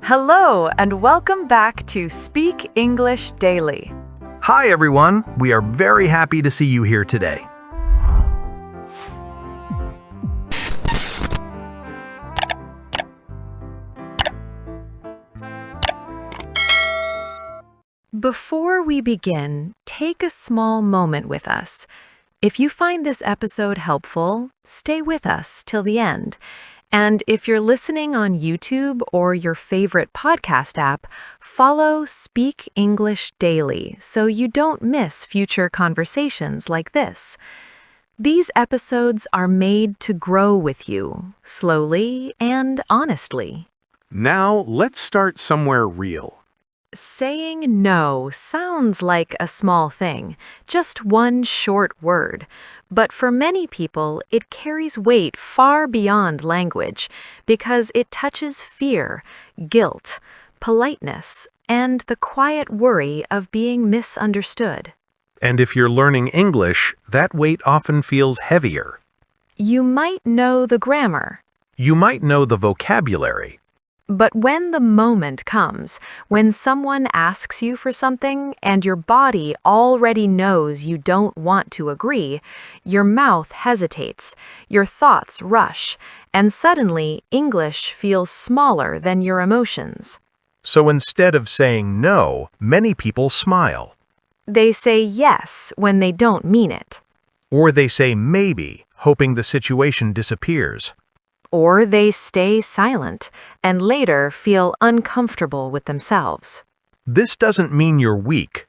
Hello, and welcome back to Speak English Daily. Hi everyone, we are very happy to see you here today. Before we begin, take a small moment with us. If you find this episode helpful, stay with us till the end. And if you're listening on YouTube or your favorite podcast app, follow Speak English Daily so you don't miss future conversations like this. These episodes are made to grow with you, slowly and honestly. Now let's start somewhere real. Saying no sounds like a small thing, just one short word. But for many people, it carries weight far beyond language because it touches fear, guilt, politeness, and the quiet worry of being misunderstood. And if you're learning English, that weight often feels heavier. You might know the grammar. You might know the vocabulary. But when the moment comes, when someone asks you for something and your body already knows you don't want to agree, your mouth hesitates, your thoughts rush, and suddenly English feels smaller than your emotions. So instead of saying no, many people smile. They say yes when they don't mean it. Or they say maybe, hoping the situation disappears. Or they stay silent and later feel uncomfortable with themselves. This doesn't mean you're weak.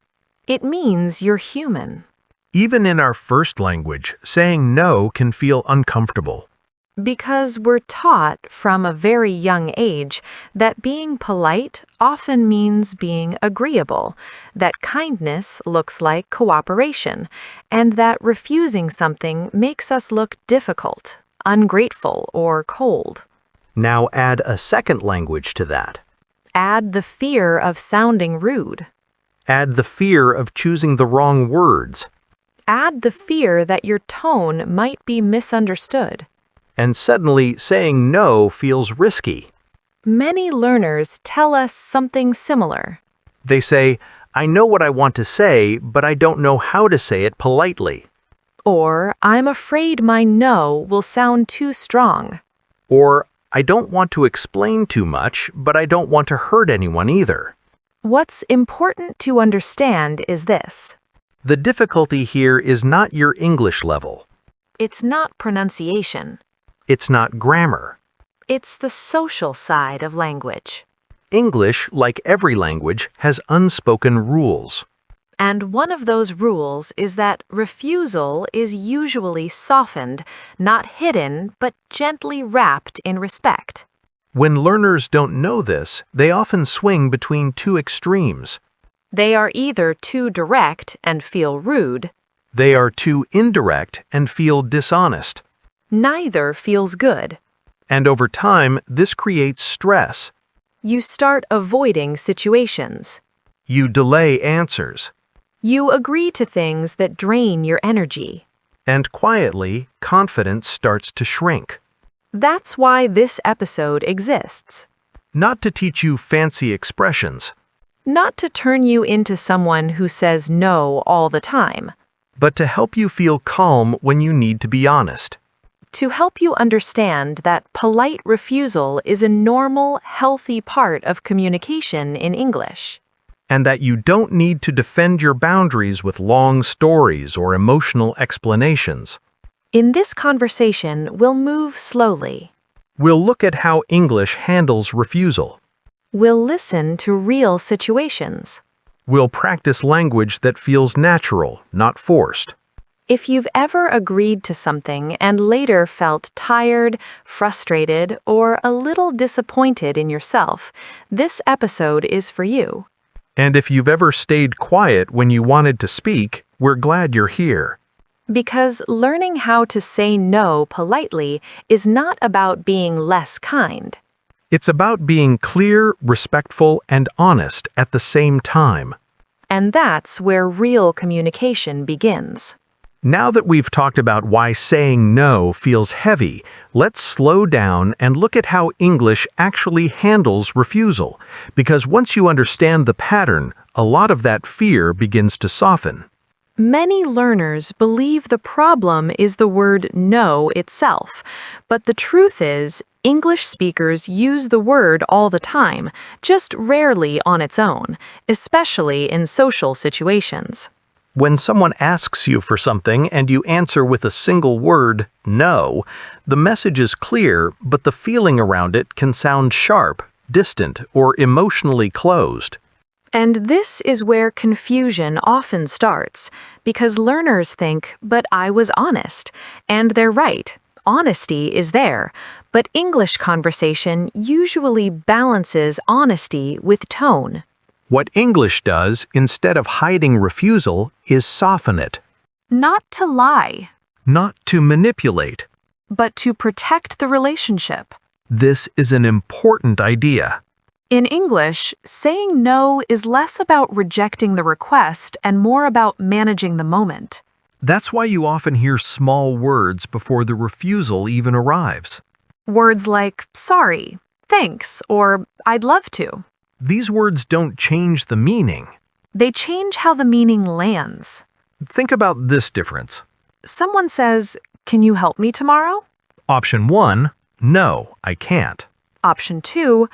It means you're human. Even in our first language, saying no can feel uncomfortable. Because we're taught from a very young age that being polite often means being agreeable, that kindness looks like cooperation, and that refusing something makes us look difficult, ungrateful, or cold. Now add a second language to that. Add the fear of sounding rude. Add the fear of choosing the wrong words. Add the fear that your tone might be misunderstood. And suddenly saying no feels risky. Many learners tell us something similar. They say, I know what I want to say, but I don't know how to say it politely. Or, I'm afraid my no will sound too strong. Or, I don't want to explain too much, but I don't want to hurt anyone either. What's important to understand is this. The difficulty here is not your English level. It's not pronunciation. It's not grammar. It's the social side of language. English, like every language, has unspoken rules. And one of those rules is that refusal is usually softened, not hidden, but gently wrapped in respect. When learners don't know this, they often swing between two extremes. They are either too direct and feel rude. They are too indirect and feel dishonest. Neither feels good. And over time, this creates stress. You start avoiding situations. You delay answers. You agree to things that drain your energy. And quietly, confidence starts to shrink. That's why this episode exists. Not to teach you fancy expressions, Not to turn you into someone who says no all the time. but to help you feel calm when you need to be honest. To help you understand that polite refusal is a normal, healthy part of communication in English. And that you don't need to defend your boundaries with long stories or emotional explanations. In this conversation, we'll move slowly. We'll look at how English handles refusal. We'll listen to real situations. We'll practice language that feels natural, not forced. If you've ever agreed to something and later felt tired, frustrated, or a little disappointed in yourself, this episode is for you. And if you've ever stayed quiet when you wanted to speak, we're glad you're here. Because learning how to say no politely is not about being less kind. It's about being clear, respectful, and honest at the same time. And that's where real communication begins. Now that we've talked about why saying no feels heavy, let's slow down and look at how English actually handles refusal. Because once you understand the pattern, a lot of that fear begins to soften. Many learners believe the problem is the word no itself, but the truth is, English speakers use the word all the time, just rarely on its own, especially in social situations. When someone asks you for something and you answer with a single word, no, the message is clear, but the feeling around it can sound sharp, distant, or emotionally closed. And this is where confusion often starts, because learners think, but I was honest. And they're right, honesty is there, but English conversation usually balances honesty with tone. What English does, instead of hiding refusal, is soften it. Not to lie, Not to manipulate. but to protect the relationship. This is an important idea. In English, saying no is less about rejecting the request and more about managing the moment. That's why you often hear small words before the refusal even arrives. Words like sorry, thanks, or I'd love to. These words don't change the meaning. They change how the meaning lands. Think about this difference. Someone says, "Can you help me tomorrow?" Option 1, no, I can't. Option 2,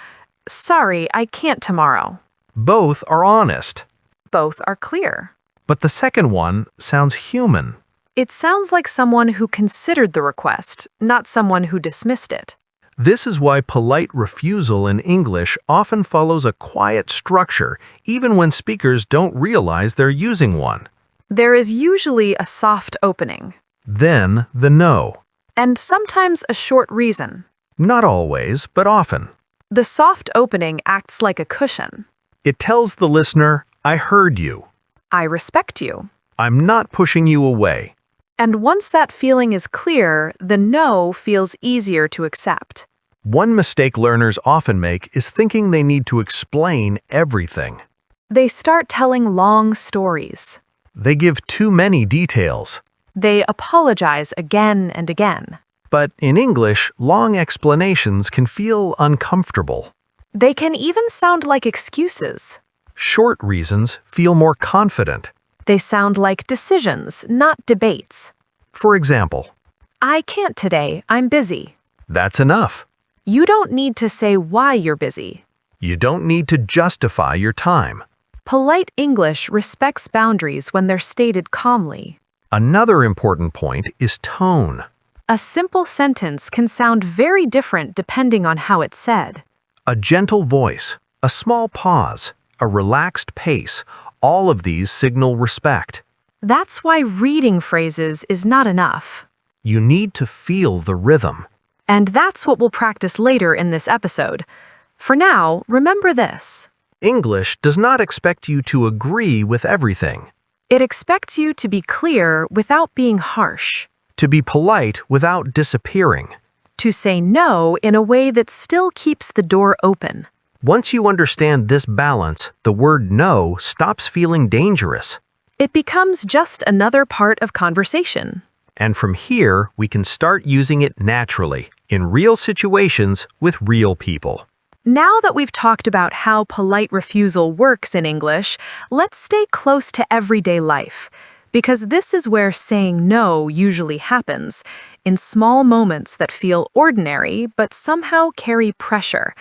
"Sorry, I can't tomorrow." Both are honest, Both are clear. but the second one sounds human. It sounds like someone who considered the request, not someone who dismissed it. This is why polite refusal in English often follows a quiet structure, even when speakers don't realize they're using one. There is usually a soft opening, Then the no. and sometimes a short reason. Not always, but often. The soft opening acts like a cushion. It tells the listener, I heard you. I respect you. I'm not pushing you away. And once that feeling is clear, the no feels easier to accept. One mistake learners often make is thinking they need to explain everything. They start telling long stories. They give too many details. They apologize again and again. But in English, long explanations can feel uncomfortable. They can even sound like excuses. Short reasons feel more confident. They sound like decisions, not debates. For example, I can't today, I'm busy. that's enough. You don't need to say why you're busy. You don't need to justify your time. Polite English respects boundaries when they're stated calmly. Another important point is tone. A simple sentence can sound very different depending on how it's said. A gentle voice, a small pause, a relaxed pace, all of these signal respect. That's why reading phrases is not enough. You need to feel the rhythm. And that's what we'll practice later in this episode. For now, remember this. English does not expect you to agree with everything, It expects you to be clear without being harsh, to be polite without disappearing. to say no in a way that still keeps the door open. Once you understand this balance, the word no stops feeling dangerous. It becomes just another part of conversation. And from here, we can start using it naturally, in real situations with real people. Now that we've talked about how polite refusal works in English, let's stay close to everyday life, because this is where saying no usually happens, in small moments that feel ordinary but somehow carry pressure,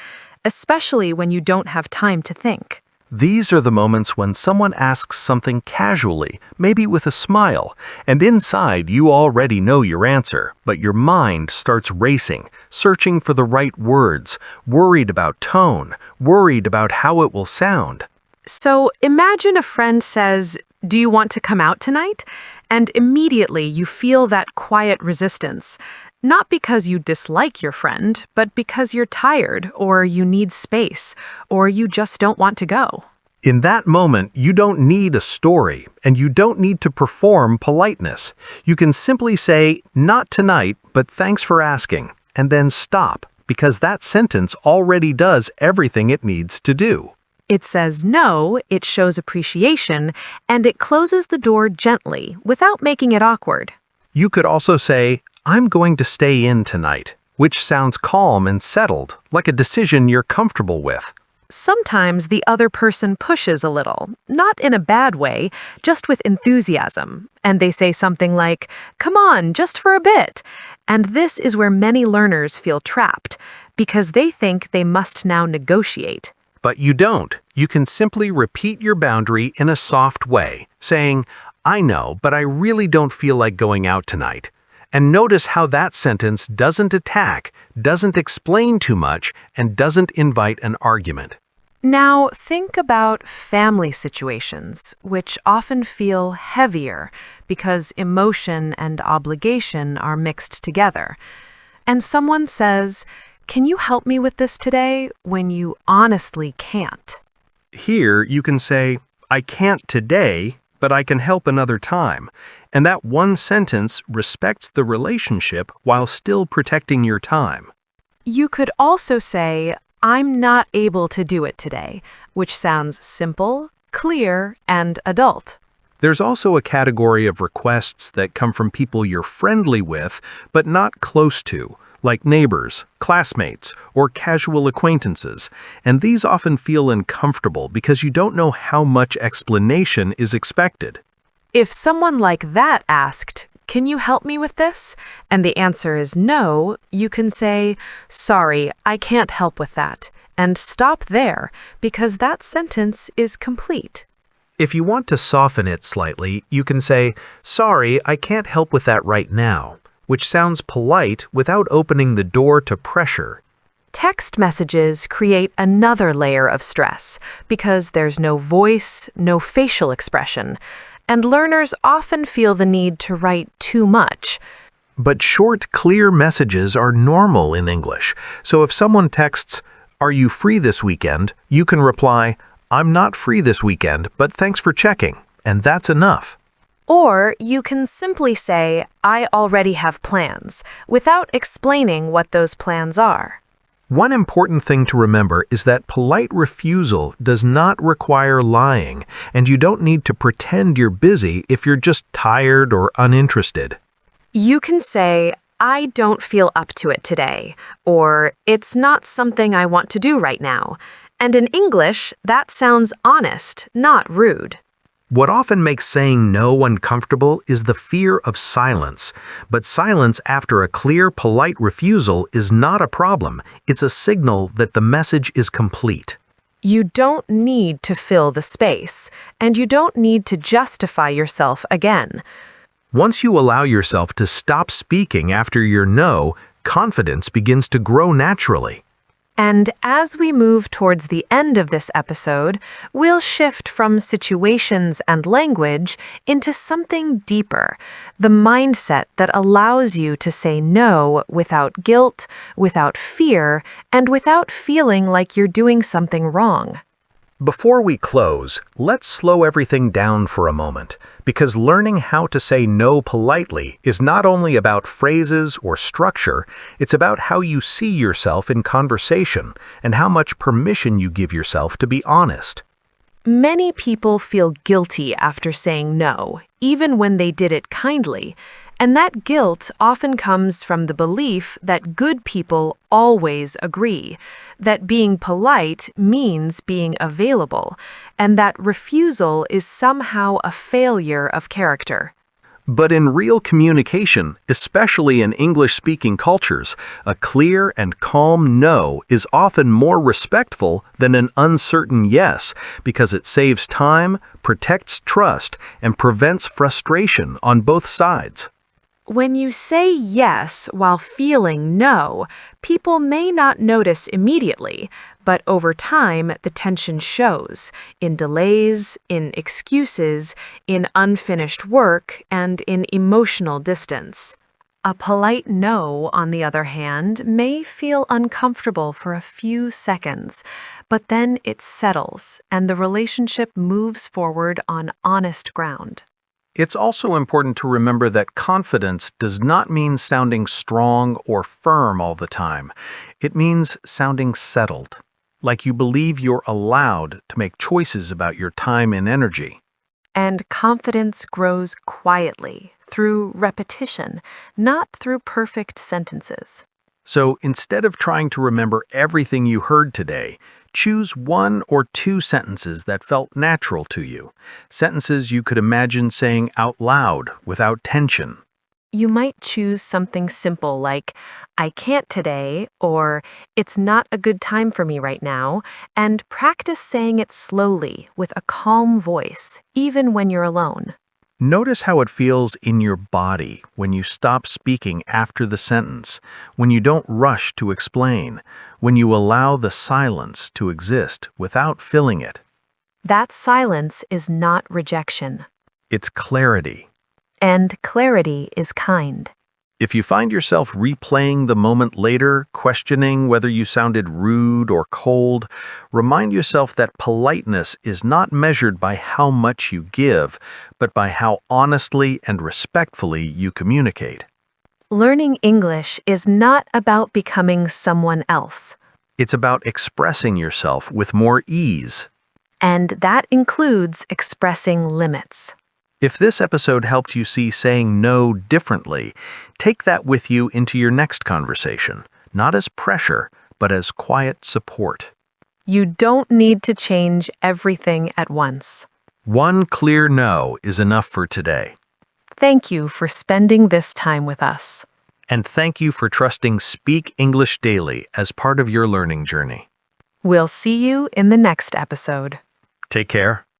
especially when you don't have time to think. These are the moments when someone asks something casually, maybe with a smile, and inside you already know your answer, but your mind starts racing, searching for the right words, worried about tone, worried about how it will sound. So imagine a friend says, "Do you want to come out tonight?" And immediately you feel that quiet resistance. Not because you dislike your friend, but because you're tired, or you need space, or you just don't want to go. In that moment, you don't need a story, and you don't need to perform politeness. You can simply say, "Not tonight, but thanks for asking," and then stop, because that sentence already does everything it needs to do. It says no, it shows appreciation, and it closes the door gently without making it awkward. You could also say, I'm going to stay in tonight, which sounds calm and settled, like a decision you're comfortable with. Sometimes the other person pushes a little, not in a bad way, just with enthusiasm, and they say something like, "Come on, just for a bit." And this is where many learners feel trapped, because they think they must now negotiate. But you don't. You can simply repeat your boundary in a soft way, saying, I know, but I really don't feel like going out tonight. And notice how that sentence doesn't attack, doesn't explain too much, and doesn't invite an argument. Now, think about family situations, which often feel heavier because emotion and obligation are mixed together. And someone says, "Can you help me with this today?" when you honestly can't. Here, you can say, I can't today, but I can help another time. And that one sentence respects the relationship while still protecting your time. You could also say, "I'm not able to do it today," which sounds simple, clear, and adult. There's also a category of requests that come from people you're friendly with, but not close to, like neighbors, classmates, or casual acquaintances, and these often feel uncomfortable because you don't know how much explanation is expected. If someone like that asked, "Can you help me with this?" and the answer is no, you can say, "Sorry, I can't help with that," and stop there, because that sentence is complete. If you want to soften it slightly, you can say, Sorry, I can't help with that right now, which sounds polite without opening the door to pressure. Text messages create another layer of stress because there's no voice, no facial expression, and learners often feel the need to write too much. But short, clear messages are normal in English, so if someone texts, Are you free this weekend? You can reply, I'm not free this weekend, but thanks for checking, and that's enough. Or you can simply say, "I already have plans," without explaining what those plans are. One important thing to remember is that polite refusal does not require lying, and you don't need to pretend you're busy if you're just tired or uninterested. You can say, "I don't feel up to it today," or "It's not something I want to do right now." And in English, that sounds honest, not rude. What often makes saying no uncomfortable is the fear of silence. But silence after a clear, polite refusal is not a problem. It's a signal that the message is complete. You don't need to fill the space, and you don't need to justify yourself again. Once you allow yourself to stop speaking after your no, confidence begins to grow naturally. And as we move towards the end of this episode, we'll shift from situations and language into something deeper, the mindset that allows you to say no without guilt, without fear, and without feeling like you're doing something wrong. Before we close, let's slow everything down for a moment, because learning how to say no politely is not only about phrases or structure, it's about how you see yourself in conversation and how much permission you give yourself to be honest. Many people feel guilty after saying no, even when they did it kindly, and that guilt often comes from the belief that good people always agree, that being polite means being available, and that refusal is somehow a failure of character. But in real communication, especially in English-speaking cultures, a clear and calm no is often more respectful than an uncertain yes because it saves time, protects trust, and prevents frustration on both sides. When you say yes while feeling no, people may not notice immediately, but over time the tension shows in delays, in excuses, in unfinished work, and in emotional distance. A polite no, on the other hand, may feel uncomfortable for a few seconds, but then it settles and the relationship moves forward on honest ground. It's also important to remember that confidence does not mean sounding strong or firm all the time. It means sounding settled. like you believe you're allowed to make choices about your time and energy. And confidence grows quietly through repetition, not through perfect sentences. So instead of trying to remember everything you heard today, choose 1 or 2 sentences that felt natural to you, sentences you could imagine saying out loud without tension. You might choose something simple like, I can't today, or it's not a good time for me right now, and practice saying it slowly with a calm voice, even when you're alone. Notice how it feels in your body when you stop speaking after the sentence, when you don't rush to explain, when you allow the silence to exist without filling it. That silence is not rejection, It's clarity. and clarity is kind. If you find yourself replaying the moment later, questioning whether you sounded rude or cold, remind yourself that politeness is not measured by how much you give, but by how honestly and respectfully you communicate. Learning English is not about becoming someone else, It's about expressing yourself with more ease. and that includes expressing limits. If this episode helped you see saying no differently, take that with you into your next conversation, not as pressure, but as quiet support. You don't need to change everything at once. One clear no is enough for today. Thank you for spending this time with us. And thank you for trusting Speak English Daily as part of your learning journey. We'll see you in the next episode. Take care.